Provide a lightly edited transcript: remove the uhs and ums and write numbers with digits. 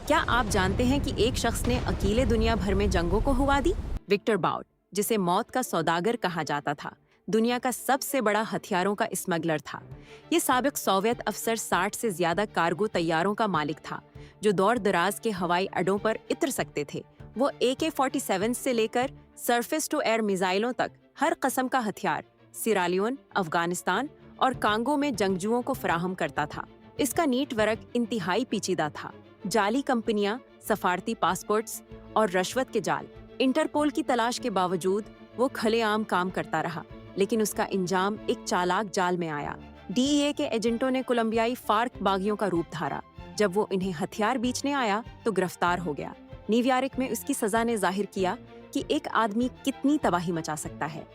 क्या आप जानते हैं कि एक शख्स ने अकेले दुनिया भर में जंगों को हुआ दी? विक्टर बाउट, जिसे मौत का सौदागर कहा जाता था, दुनिया का सबसे बड़ा हथियारों का स्मगलर था। ये साबिक सोवियत अफसर 60 से ज्यादा कार्गो तैयारों का मालिक था, जो दौर दराज के हवाई अड्डों पर इतर सकते थे। वो AK-47 से लेकर सरफेस टू एयर मिसाइलों तक हर कस्म का हथियार सिरालियोन, अफगानिस्तान और कांगो में जंगजुओं को फराहम करता था। इसका नीटवर्क इंतहाई पेचीदा था। जाली कंपनियां, सफारती पासपोर्ट्स और रश्वत के जाल। इंटरपोल की तलाश के बावजूद वो खुलेआम काम करता रहा, लेकिन उसका इंजाम एक चालाक जाल में आया। DEA के एजेंटों ने कोलंबियाई फार्क बागियों का रूप धारा। जब वो इन्हें हथियार बेचने आया तो गिरफ्तार हो गया। न्यूयॉर्क में उसकी सजा ने जाहिर किया कि एक आदमी कितनी तबाही मचा सकता है।